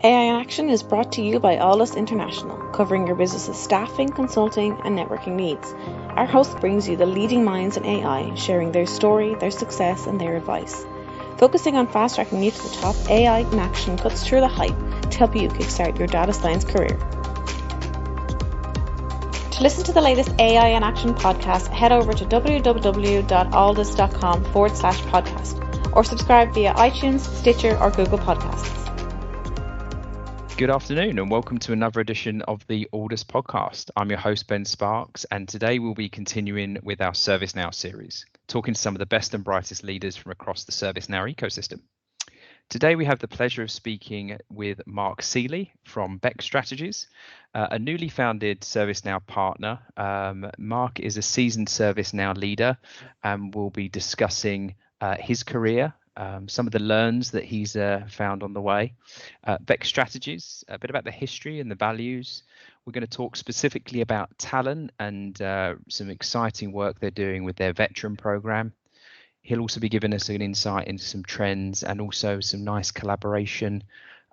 AI in Action is brought to you by Alldus International, covering your business's staffing, consulting, and networking needs. Our host brings you the leading minds in AI, sharing their story, their success, and their advice. Focusing on fast-tracking you to the top, AI in Action cuts through the hype to help you kickstart your data science career. To listen to the latest AI in Action podcast, head over to www.alldus.com/podcast or subscribe via iTunes, Stitcher, or Google Podcasts. Good afternoon and welcome to another edition of the Alldus podcast. I'm your host, Ben Sparks, and today we'll be continuing with our ServiceNow series, talking to some of the best and brightest leaders from across the ServiceNow ecosystem. Today we have the pleasure of speaking with Mark Ceely from Beck Strategies, a newly founded ServiceNow partner. Mark is a seasoned ServiceNow leader and we'll be discussing his career, some of the learns that he's found on the way. Beck Strategies, a bit about the history and the values. We're going to talk specifically about talent and some exciting work they're doing with their veteran program. He'll also be giving us an insight into some trends and also some nice collaboration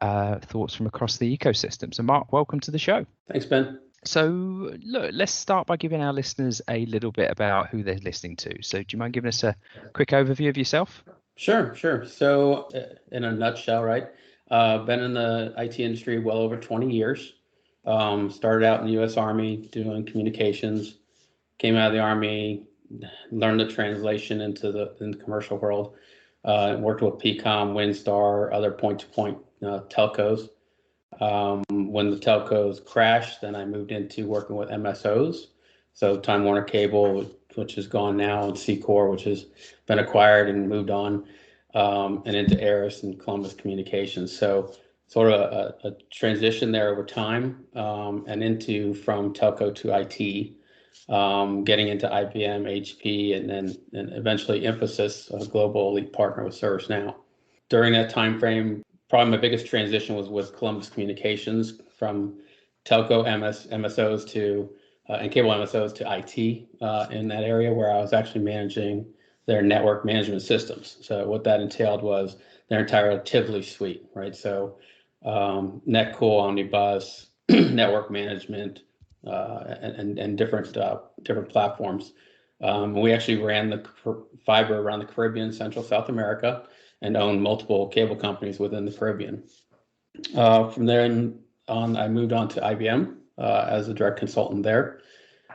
thoughts from across the ecosystem. So Mark, welcome to the show. Thanks, Ben. So look, let's start by giving our listeners a little bit about who they're listening to. So do you mind giving us a quick overview of yourself? Sure. So in a nutshell, right? Been in the IT industry well over 20 years. Started out in the U.S. Army doing communications, came out of the Army, learned the translation into the commercial world, worked with PCOM, Windstar, other point-to-point telcos. When the telcos crashed, then I moved into working with MSOs. So Time Warner Cable, which is gone now, and Secor, which has been acquired and moved on, and into Aris and Columbus Communications. So sort of a transition there over time, and into from telco to IT. Getting into IBM, HP, and eventually Infosys, a global elite partner with ServiceNow. During that time frame, probably my biggest transition was with Columbus Communications from telco MSOs to and cable MSOs to IT in that area, where I was actually managing their network management systems. So what that entailed was their entire Tivoli suite, right? So NetCool, Omnibus, network management, and different platforms. We actually ran the fiber around the Caribbean, Central South America, and owned multiple cable companies within the Caribbean. From there on, I moved on to IBM as a direct consultant there.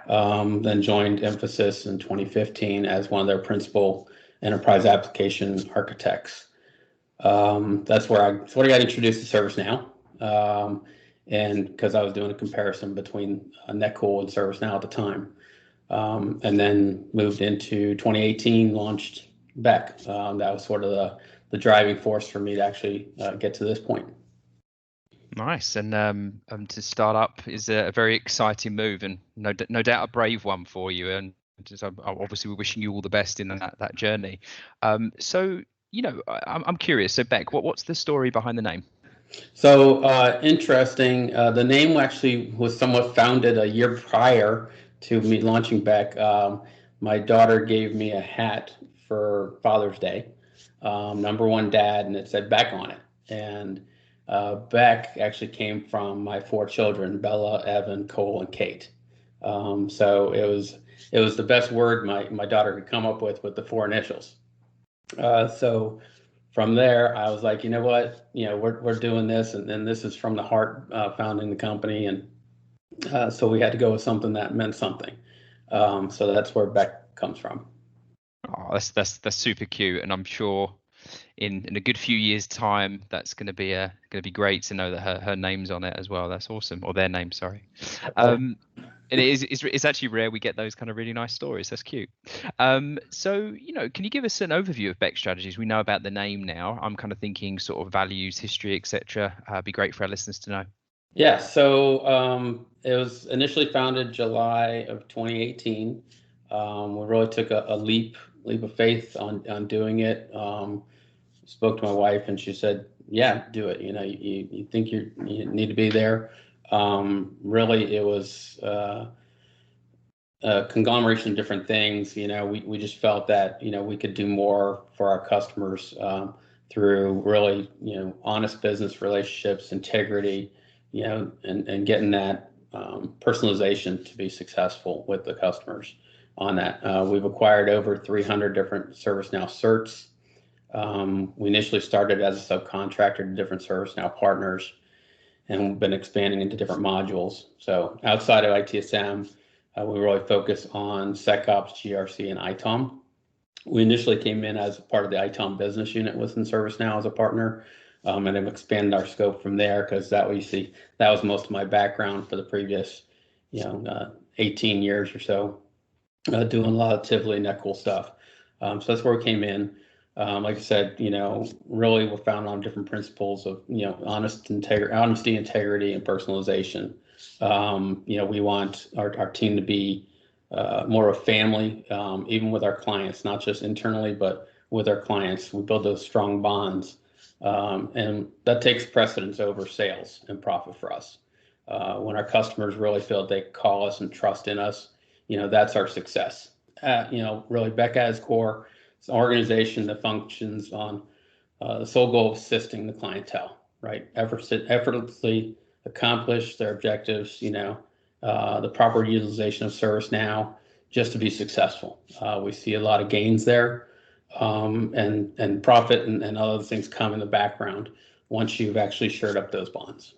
Then joined Infosys in 2015 as one of their principal enterprise application architects. That's where I sort of got introduced to ServiceNow. And because I was doing a comparison between NetCool and ServiceNow at the time. And then moved into 2018, launched Beck. That was sort of the driving force for me to actually get to this point. Nice. And to start up is a very exciting move and no doubt a brave one for you. And just, obviously we're wishing you all the best in that journey. So, you know, I'm curious. So Beck, what's the story behind the name? So interesting. The name actually was somewhat founded a year prior to me launching Beck. My daughter gave me a hat for Father's Day, number one dad, and it said Beck on it. And Beck actually came from my four children, Bella, Evan, Cole, and Kate. So it was the best word my daughter could come up with the four initials. So from there, I was like, you know what, we're doing this, and this is from the heart, founding the company, and so we had to go with something that meant something. So that's where Beck comes from. Oh, that's super cute, and I'm sure in a good few years' time, that's going to be great to know that her name's on it as well. That's awesome, or their name, sorry. And it's actually rare we get those kind of really nice stories. That's cute. So, can you give us an overview of Beck Strategies? We know about the name now. I'm kind of thinking sort of values, history, etc. Be great for our listeners to know. Yeah. So it was initially founded July of 2018. We really took a leap of faith on doing it. Spoke to my wife, and she said, "Yeah, do it. You think you need to be there." Really, it was a conglomeration of different things. We just felt that we could do more for our customers through really, honest business relationships, integrity, and getting that personalization to be successful with the customers on that. We've acquired over 300 different ServiceNow certs. We initially started as a subcontractor to different ServiceNow partners, and we've been expanding into different modules. So outside of ITSM, we really focus on SecOps, GRC, and ITOM. We initially came in as part of the ITOM business unit within ServiceNow as a partner, and have expanded our scope from there, because that was most of my background for the previous 18 years or so, doing a lot of Tivoli and that cool stuff. So that's where we came in. Like I said, really we're founded on different principles of honesty, integrity, and personalization. We want our team to be more of a family, even with our clients, not just internally, but with our clients. We build those strong bonds, and that takes precedence over sales and profit for us. When our customers really feel they call us and trust in us, that's our success. Really, Beck at its core, it's an organization that functions on the sole goal of assisting the clientele, right? Effortlessly accomplish their objectives, the proper utilization of ServiceNow just to be successful. We see a lot of gains there, and profit and other things come in the background once you've actually shored up those bonds.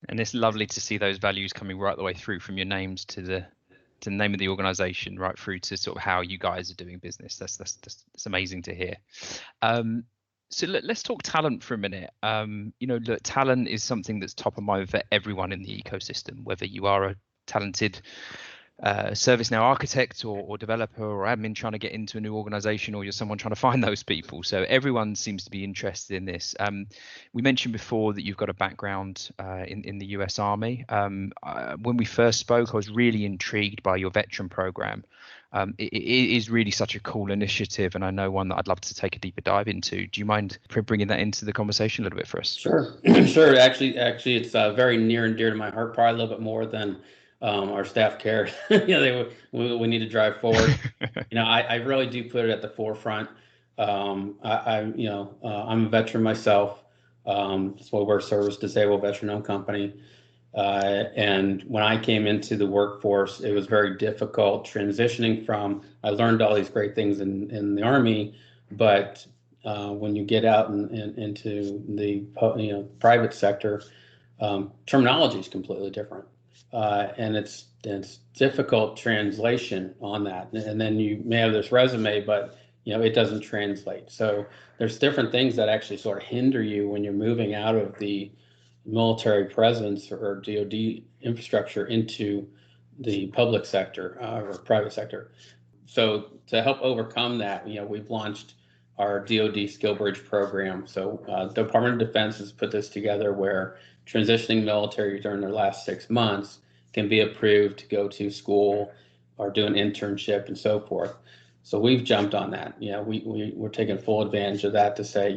And it's lovely to see those values coming right the way through, from your names to the name of the organization, right through to sort of how you guys are doing business. That's amazing to hear. So let's talk talent for a minute. Look, talent is something that's top of mind for everyone in the ecosystem, whether you are a talented ServiceNow architect or developer or admin trying to get into a new organization, or you're someone trying to find those people. So everyone seems to be interested in this. We mentioned before that you've got a background in the US Army. When we first spoke, I was really intrigued by your veteran program. It is really such a cool initiative, and I know one that I'd love to take a deeper dive into. Do you mind bringing that into the conversation a little bit for us? Sure. Sure. Actually, it's very near and dear to my heart, probably a little bit more than our staff cares. We need to drive forward. I really do put it at the forefront. I'm a veteran myself. That's why we're a service disabled veteran-owned company. And when I came into the workforce, it was very difficult transitioning from. I learned all these great things in the Army, but when you get out into the private sector, terminology is completely different. And it's difficult translation on that. And then you may have this resume, but it doesn't translate. So there's different things that actually sort of hinder you when you're moving out of the military presence or DoD infrastructure into the public sector or private sector. So to help overcome that, we've launched our DoD Skill Bridge program. So the Department of Defense has put this together where transitioning military during their last 6 months can be approved to go to school or do an internship and so forth. So we've jumped on that. We're taking full advantage of that to say,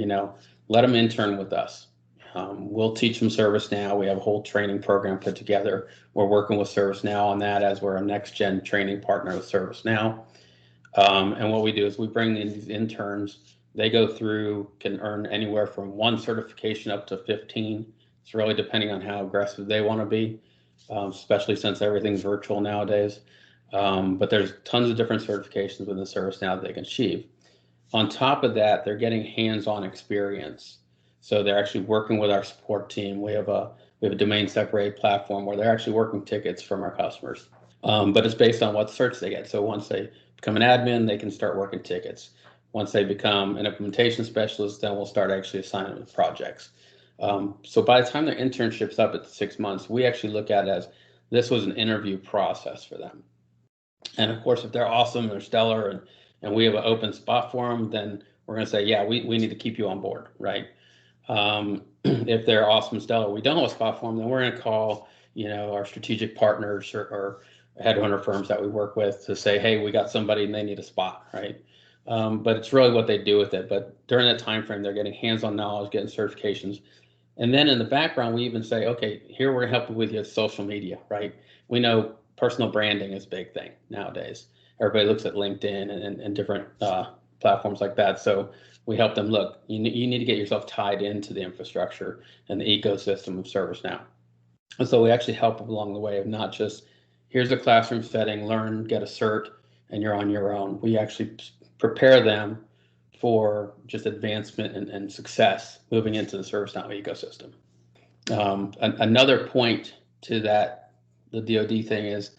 let them intern with us. We'll teach them ServiceNow. We have a whole training program put together. We're working with ServiceNow on that as we're a next-gen training partner with ServiceNow. And what we do is we bring in these interns. They go through, can earn anywhere from 1 certification up to 15. It's really depending on how aggressive they want to be, especially since everything's virtual nowadays. But there's tons of different certifications within ServiceNow that they can achieve. On top of that, they're getting hands-on experience. So they're actually working with our support team. We have a domain separated platform where they're actually working tickets from our customers. But it's based on what certs they get. So once they become an admin, they can start working tickets. Once they become an implementation specialist, then we'll start actually assigning them projects. So by the time their internship's up at 6 months, we actually look at it as this was an interview process for them. And of course, if they're awesome, they're stellar, and we have an open spot for them, then we're going to say, yeah, we need to keep you on board, right? If they're awesome, stellar, we don't have a spot for them, then we're going to call, our strategic partners or headhunter firms that we work with to say, hey, we got somebody and they need a spot, right? But it's really what they do with it. But during that time frame, they're getting hands-on knowledge, getting certifications. And then in the background, we even say, okay, here we're going to help you with your social media, right? We know personal branding is a big thing nowadays. Everybody looks at LinkedIn and different platforms like that. So we help them look, you need to get yourself tied into the infrastructure and the ecosystem of ServiceNow. And so we actually help along the way of not just, here's a classroom setting, learn, get a cert, and you're on your own. We actually prepare them for just advancement and success moving into the ServiceNow ecosystem. Another point to that, the DoD thing is,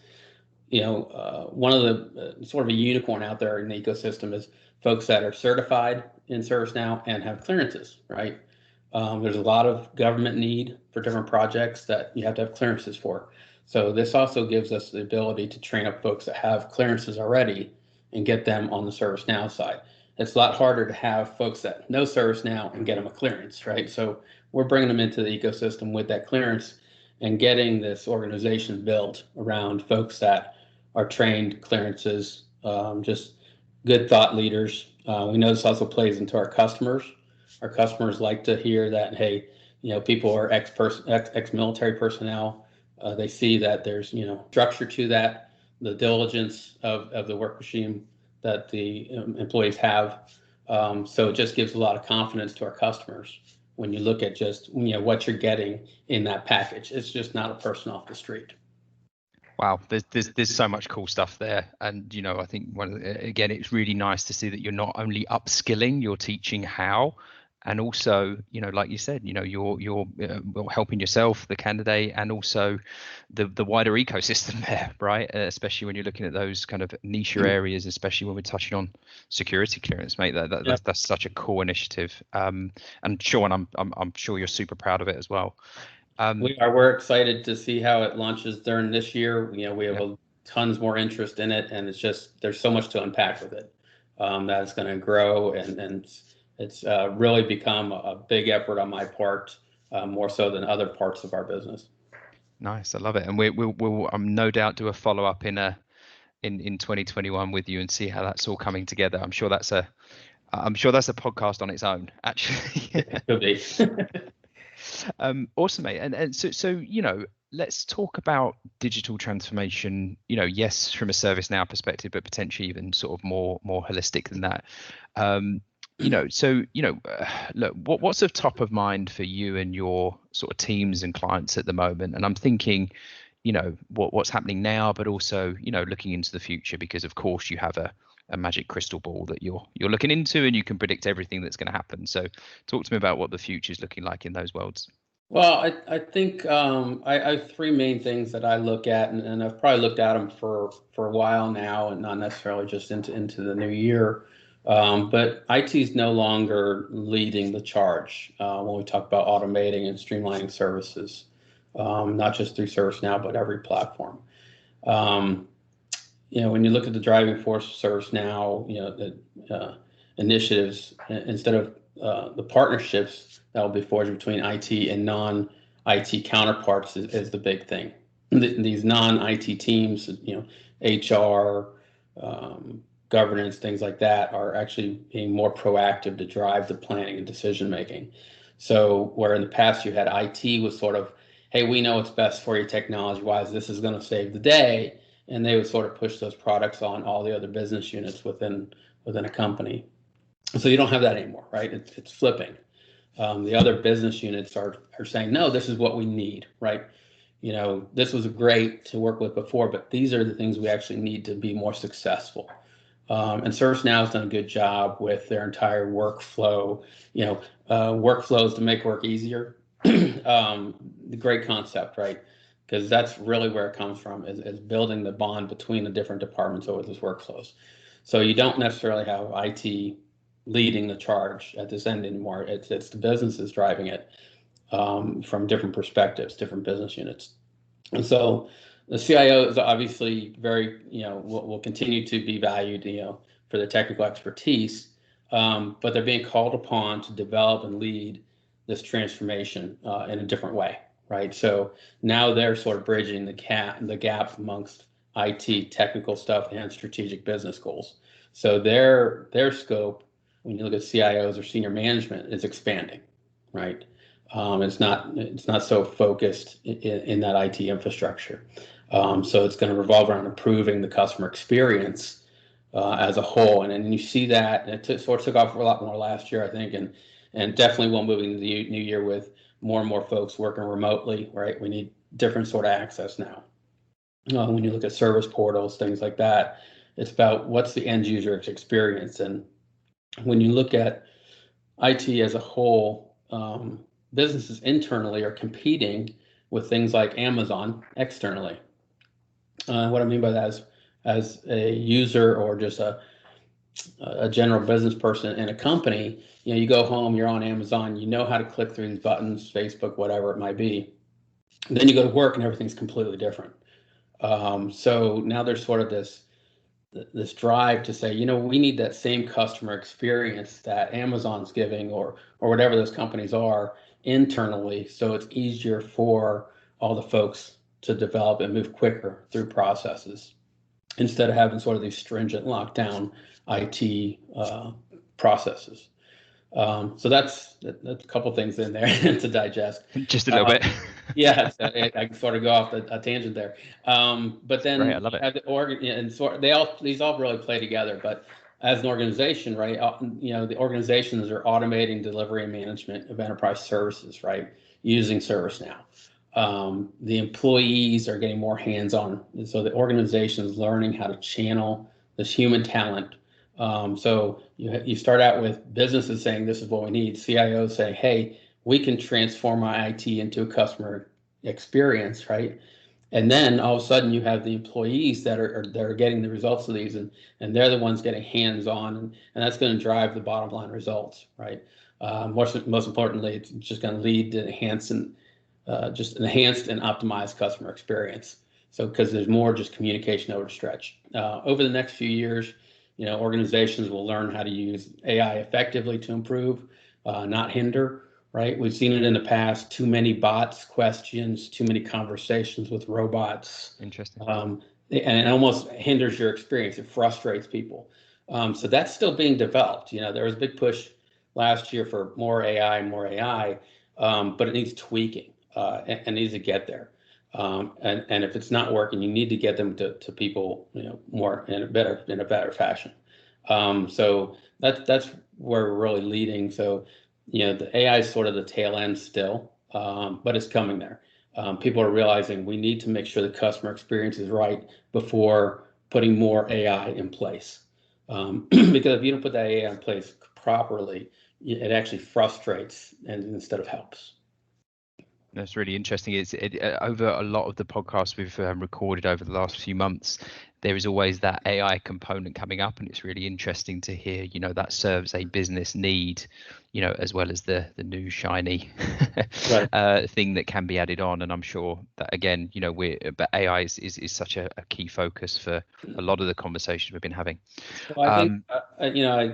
one of the sort of a unicorn out there in the ecosystem is folks that are certified in ServiceNow and have clearances, right? There's a lot of government need for different projects that you have to have clearances for. So this also gives us the ability to train up folks that have clearances already and get them on the ServiceNow side. It's a lot harder to have folks that know ServiceNow and get them a clearance, right? So we're bringing them into the ecosystem with that clearance and getting this organization built around folks that are trained, clearances, just good thought leaders. We know this also plays into our customers. Our customers like to hear that, hey, people are ex-military personnel. They see that there's, structure to that, the diligence of the work regime that the employees have. So it just gives a lot of confidence to our customers when you look at just, what you're getting in that package. It's just not a person off the street. Wow, there's so much cool stuff there, and I think again, it's really nice to see that you're not only upskilling, you're teaching how, and also like you said, you're helping yourself, the candidate, and also the wider ecosystem there, right? Especially when you're looking at those kind of niche areas, especially when we're touching on security clearance, mate. That's such a cool initiative, and Sean, I'm sure you're super proud of it as well. We're excited to see how it launches during this year. We have tons more interest in it, and it's just, there's so much to unpack with it that it's going to grow, and it's really become a big effort on my part, more so than other parts of our business. Nice, I love it, and we'll no doubt do a follow up in 2021 with you and see how that's all coming together. I'm sure that's a podcast on its own, actually. It could be. Awesome, mate. And so let's talk about digital transformation. Yes, from a ServiceNow perspective, but potentially even sort of more holistic than that. Look, what's of top of mind for you and your sort of teams and clients at the moment? And I'm thinking, what's happening now, but also looking into the future, because of course you have a magic crystal ball that you're looking into, and you can predict everything that's going to happen. So talk to me about what the future is looking like in those worlds. Well, I think I have three main things that I look at, and I've probably looked at them for a while now, and not necessarily just into the new year. But IT is no longer leading the charge when we talk about automating and streamlining services, not just through ServiceNow, but every platform. When you look at the driving force of ServiceNow, the initiatives, instead of the partnerships that will be forged between IT and non-IT counterparts is the big thing. These non-IT teams, HR, governance, things like that, are actually being more proactive to drive the planning and decision making. So where in the past you had IT was sort of, hey, we know what's best for you technology-wise, this is going to save the day. And they would sort of push those products on all the other business units within a company. So you don't have that anymore, right? It's flipping. The other business units are saying, no, this is what we need, right? This was great to work with before, but these are the things we actually need to be more successful. And ServiceNow has done a good job with their entire workflow, workflows to make work easier. The great concept, right? Because that's really where it comes from, is building the bond between the different departments over those workflows. So you don't necessarily have IT leading the charge at this end anymore. It's the businesses driving it from different perspectives, different business units. And so the CIO is obviously very, will continue to be valued, for their technical expertise, but they're being called upon to develop and lead this transformation in a different way. Right, so now they're sort of bridging the gap amongst IT technical stuff and strategic business goals. So their scope, when you look at CIOs or senior management, is expanding. Right, it's not so focused in that IT infrastructure. So it's going to revolve around improving the customer experience as a whole. And then you see that, and it sort of took off a lot more last year, I think, and definitely will moving into the new year with more and more folks working remotely, right? We need different sort of access now. When you look at service portals, things like that, it's about what's the end user experience. And when you look at IT as a whole, businesses internally are competing with things like Amazon externally. What I mean by that is, as a user or just a general business person in a company, you go home, you're on Amazon, you know how to click through these buttons, Facebook, whatever it might be. And then you go to work and everything's completely different. So now there's sort of this drive to say, we need that same customer experience that Amazon's giving or whatever those companies are internally, so it's easier for all the folks to develop and move quicker through processes instead of having sort of these stringent lockdown IT processes. So that's a couple things in there to digest. Just a little bit. Yeah, I can sort of go off a tangent there. But then right, I love it. And these all really play together. But as an organization, right, the organizations are automating delivery and management of enterprise services, right, using ServiceNow. The employees are getting more hands-on, and so the organization is learning how to channel this human talent. So you start out with businesses saying this is what we need, CIOs saying, hey, we can transform our IT into a customer experience, right? And then all of a sudden you have the employees that are getting the results of these, and they're the ones getting hands-on, and that's going to drive the bottom line results, right? Most importantly, it's just going to lead to enhanced and optimized customer experience. So because there's more just communication over the stretch. Over the next few years, organizations will learn how to use AI effectively to improve, not hinder. Right? We've seen it in the past, too many bots, questions, too many conversations with robots. Interesting. And it almost hinders your experience. It frustrates people. So that's still being developed. There was a big push last year for more AI, but it needs tweaking and needs to get there. And if it's not working, you need to get them to people, more in a better fashion. So that's where we're really leading. So the AI is sort of the tail end still, but it's coming there. People are realizing we need to make sure the customer experience is right before putting more AI in place. Because if you don't put that AI in place properly, it actually frustrates instead of helps. That's really interesting. It's over a lot of the podcasts we've recorded over the last few months, there is always that AI component coming up, and it's really interesting to hear, that serves a business need, as well as the new shiny right. Thing that can be added on. And I'm sure that, again, but AI is such a key focus for a lot of the conversations we've been having. Well, I think,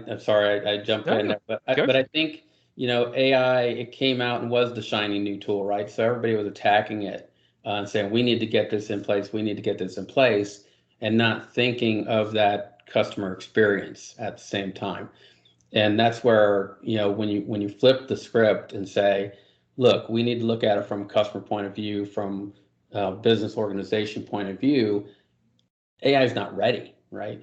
I'm sorry, I jumped in there, but I think, AI, it came out and was the shiny new tool, right? So everybody was attacking it and saying, we need to get this in place. We need to get this in place, and not thinking of that customer experience at the same time. And that's where, when you flip the script and say, look, we need to look at it from a customer point of view, from a business organization point of view, AI is not ready. Right.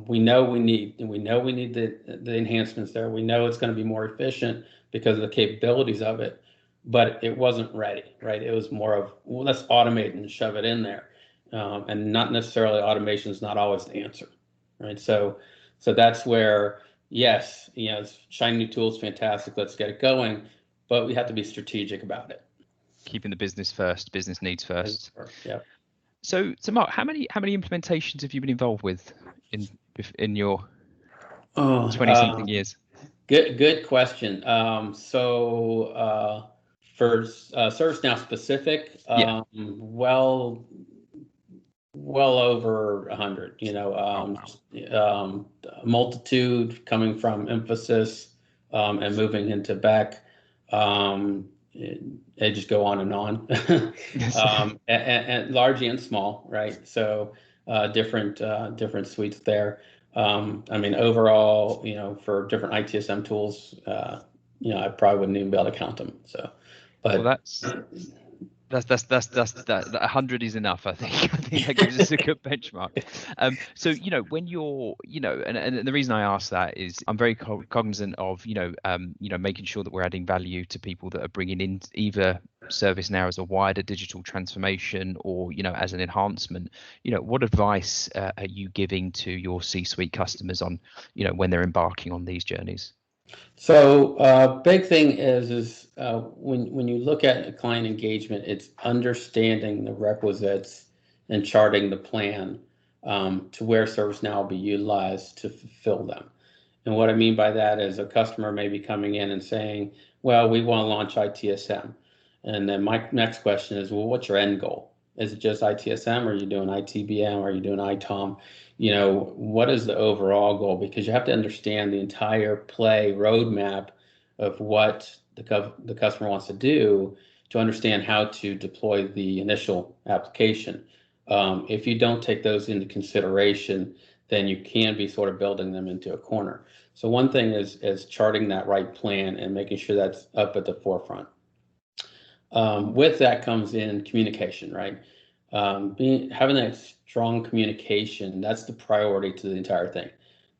We know we need the enhancements there. We know it's going to be more efficient because of the capabilities of it, but it wasn't ready. Right. It was more of, well, let's automate and shove it in there. And not necessarily automation is not always the answer. Right. So that's where, yes, shiny new tools, fantastic. Let's get it going. But we have to be strategic about it. Keeping the business first, business needs first. Yeah. So Mark, how many implementations have you been involved with in your 20-something years? Good question. So for ServiceNow specific, well over 100. Multitude coming from Emphasis and moving into Beck. They just go on and on, and large and small, right? So different suites there. Overall, for different ITSM tools, I probably wouldn't even be able to count them. So, but well, That 100 is enough. I think that gives us a good benchmark. So when you're and the reason I ask that is I'm very cognizant of making sure that we're adding value to people that are bringing in either ServiceNow as a wider digital transformation or as an enhancement. What advice are you giving to your C-suite customers on when they're embarking on these journeys? So big thing is when you look at a client engagement, it's understanding the requisites and charting the plan to where ServiceNow will be utilized to fulfill them. And what I mean by that is a customer may be coming in and saying, well, we want to launch ITSM. And then my next question is, well, what's your end goal? Is it just ITSM? Or are you doing ITBM? Are you doing ITOM? What is the overall goal? Because you have to understand the entire play roadmap of what the customer wants to do to understand how to deploy the initial application. If you don't take those into consideration, then you can be sort of building them into a corner. So one thing is charting that right plan and making sure that's up at the forefront. With that comes in communication, right? Having that strong communication, that's the priority to the entire thing.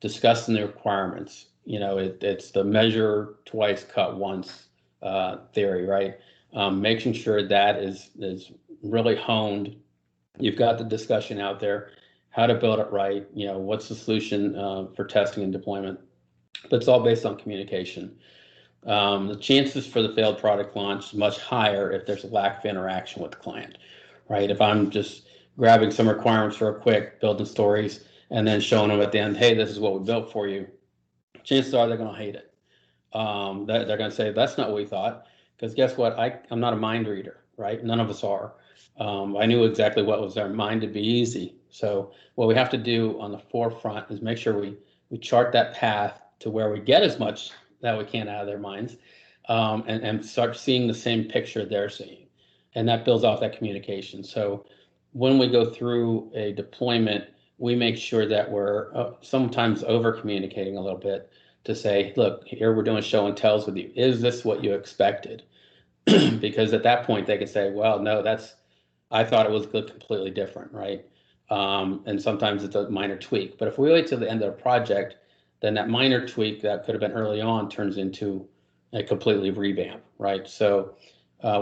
Discussing the requirements, it's the measure twice, cut once theory, right? Making sure that is really honed. You've got the discussion out there, how to build it right, what's the solution for testing and deployment, but it's all based on communication. The chances for the failed product launch is much higher if there's a lack of interaction with the client, right? If I'm just grabbing some requirements real quick, building stories, and then showing them at the end, hey, this is what we built for you, chances are they're going to hate it. They're going to say, that's not what we thought, because guess what? I'm not a mind reader, right? None of us are. I knew exactly what was their mind to be easy. So what we have to do on the forefront is make sure we chart that path to where we get as much that we can out of their minds, and start seeing the same picture they're seeing. And that builds off that communication. So when we go through a deployment, we make sure that we're sometimes over communicating a little bit to say, look, here we're doing show and tells with you. Is this what you expected? Because at that point they can say, well, no, I thought it was completely different, right? And sometimes it's a minor tweak. But if we wait till the end of the project, then that minor tweak that could have been early on turns into a completely revamp, right? So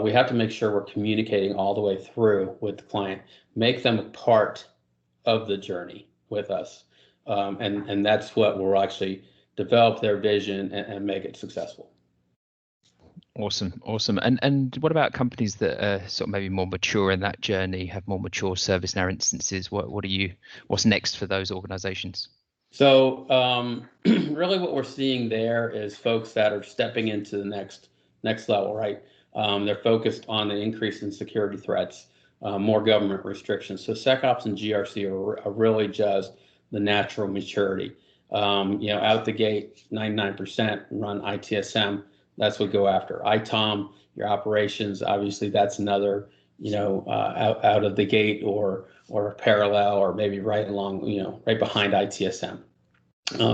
we have to make sure we're communicating all the way through with the client, make them a part of the journey with us. And that's what will actually develop their vision and make it successful. Awesome. And what about companies that are sort of maybe more mature in that journey, have more mature ServiceNow instances? What's next for those organizations? So really what we're seeing there is folks that are stepping into the next level, right? They're focused on the increase in security threats, more government restrictions. So SecOps and GRC are really just the natural maturity. Out the gate, 99% run ITSM. That's what go after. ITOM, your operations, obviously that's another, out of the gate or parallel or maybe right along, right behind ITSM,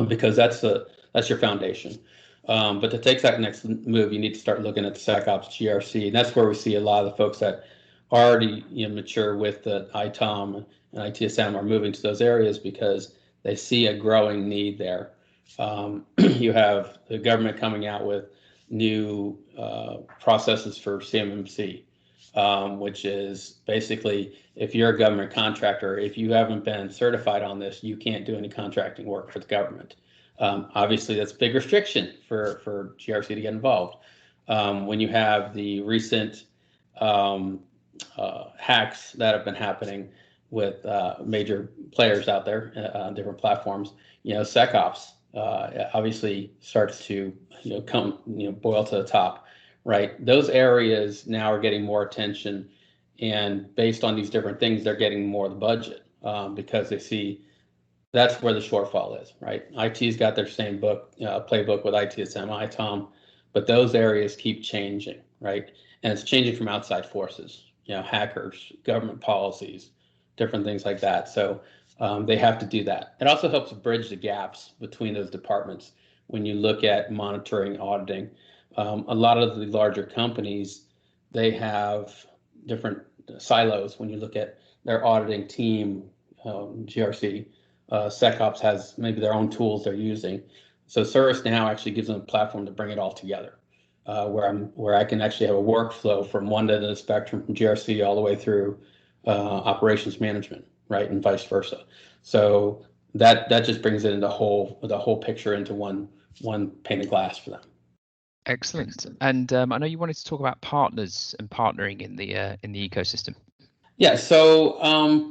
because that's your foundation. But to take that next move, you need to start looking at the SecOps, GRC, and that's where we see a lot of the folks that already mature with the ITOM and ITSM are moving to those areas because they see a growing need there. You have the government coming out with new processes for CMMC, which is basically if you're a government contractor, if you haven't been certified on this, you can't do any contracting work for the government. Obviously, that's a big restriction for GRC to get involved. When you have the recent hacks that have been happening with major players out there on different platforms, SecOps obviously starts to boil to the top, right? Those areas now are getting more attention, and based on these different things, they're getting more of the budget because they see that's where the shortfall is, right? IT's got their same playbook with ITSM, ITOM, but those areas keep changing, right? And it's changing from outside forces, hackers, government policies, different things like that. So they have to do that. It also helps bridge the gaps between those departments. When you look at monitoring, auditing, a lot of the larger companies, they have different silos. When you look at their auditing team, GRC, SecOps has maybe their own tools they're using. So ServiceNow actually gives them a platform to bring it all together, where I can actually have a workflow from one end of the spectrum, from GRC all the way through operations management, right, and vice versa. So that just brings it into the whole picture into one pane of glass for them. Excellent. And I know you wanted to talk about partners and partnering in the ecosystem. Yeah, so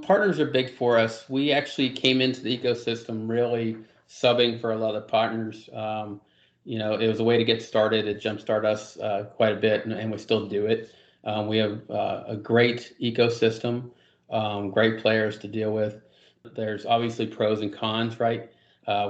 partners are big for us. We actually came into the ecosystem really subbing for a lot of partners. It was a way to get started. It jumpstarted us quite a bit, and we still do it. We have a great ecosystem, great players to deal with. There's obviously pros and cons, right?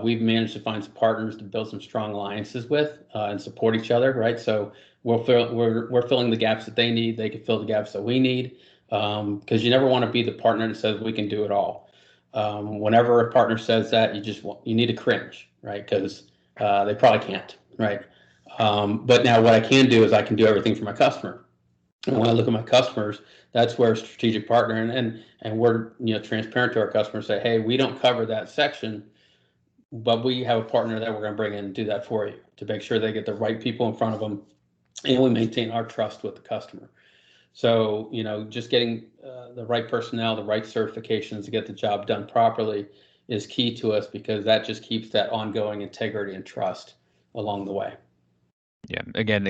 We've managed to find some partners to build some strong alliances with and support each other, right? So we're filling the gaps that they need. They can fill the gaps that we need. Because you never want to be the partner that says we can do it all. Whenever a partner says that, you need to cringe, right? Because they probably can't, right? But now what I can do is I can do everything for my customer. And when I look at my customers, that's where a strategic partner and we're transparent to our customers. Say, hey, we don't cover that section, but we have a partner that we're going to bring in and do that for you to make sure they get the right people in front of them, and we maintain our trust with the customer. So, just getting the right personnel, the right certifications to get the job done properly is key to us, because that just keeps that ongoing integrity and trust along the way. Yeah, again,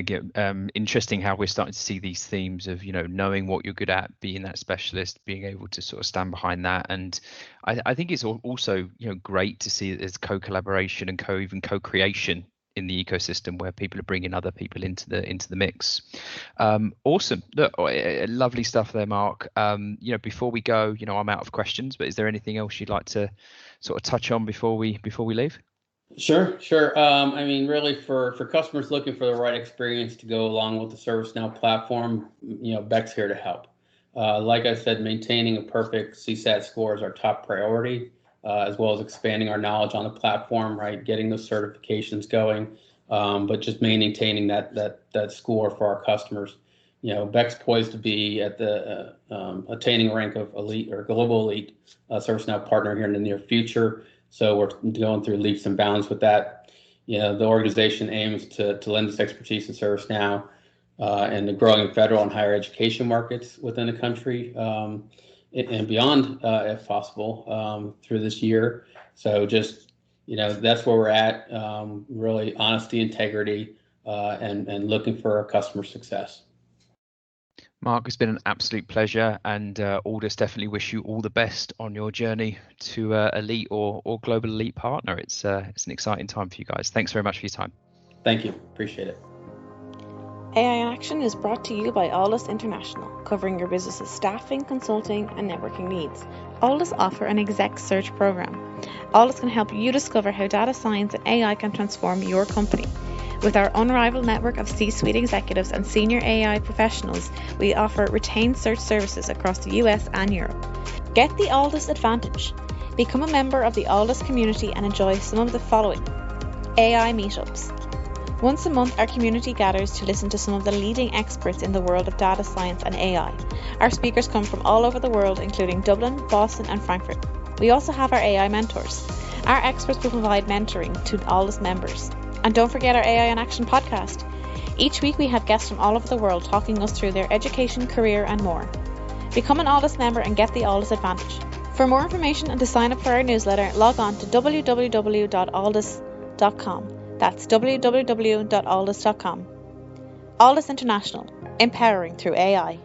interesting how we're starting to see these themes of, knowing what you're good at, being that specialist, being able to sort of stand behind that. And I think it's also, great to see that there's co-collaboration and co-creation in the ecosystem, where people are bringing other people into the mix. Awesome. Look, lovely stuff there, Mark. Before we go, I'm out of questions, but is there anything else you'd like to sort of touch on before we leave? Sure. Really for customers looking for the right experience to go along with the ServiceNow platform, Beck's here to help. Like I said, maintaining a perfect CSAT score is our top priority, as well as expanding our knowledge on the platform, right? Getting those certifications going, but just maintaining that score for our customers. Beck's poised to be at the attaining rank of elite or global elite ServiceNow partner here in the near future. So we're going through leaps and bounds with that. The organization aims to lend its expertise in ServiceNow and the growing federal and higher education markets within the country and beyond, if possible, through this year. So just, that's where we're at, really honesty, integrity, and looking for our customer success. Mark, it's been an absolute pleasure, and Alldus definitely wish you all the best on your journey to elite or global elite partner. It's an exciting time for you guys. Thanks very much for your time. Thank you. Appreciate it. AI in Action is brought to you by Alldus International, covering your business's staffing, consulting, and networking needs. Alldus offer an exec search program. Alldus can help you discover how data science and AI can transform your company. With our unrivaled network of C-suite executives and senior AI professionals, we offer retained search services across the US and Europe. Get the Alldus advantage. Become a member of the Alldus community and enjoy some of the following: AI meetups. Once a month, our community gathers to listen to some of the leading experts in the world of data science and AI. Our speakers come from all over the world, including Dublin, Boston, and Frankfurt. We also have our AI mentors. Our experts will provide mentoring to Alldus members. And don't forget our AI in Action podcast. Each week we have guests from all over the world talking us through their education, career, and more. Become an Alldus member and get the Alldus advantage. For more information and to sign up for our newsletter, log on to www.alldus.com. That's www.alldus.com. Alldus International, empowering through AI.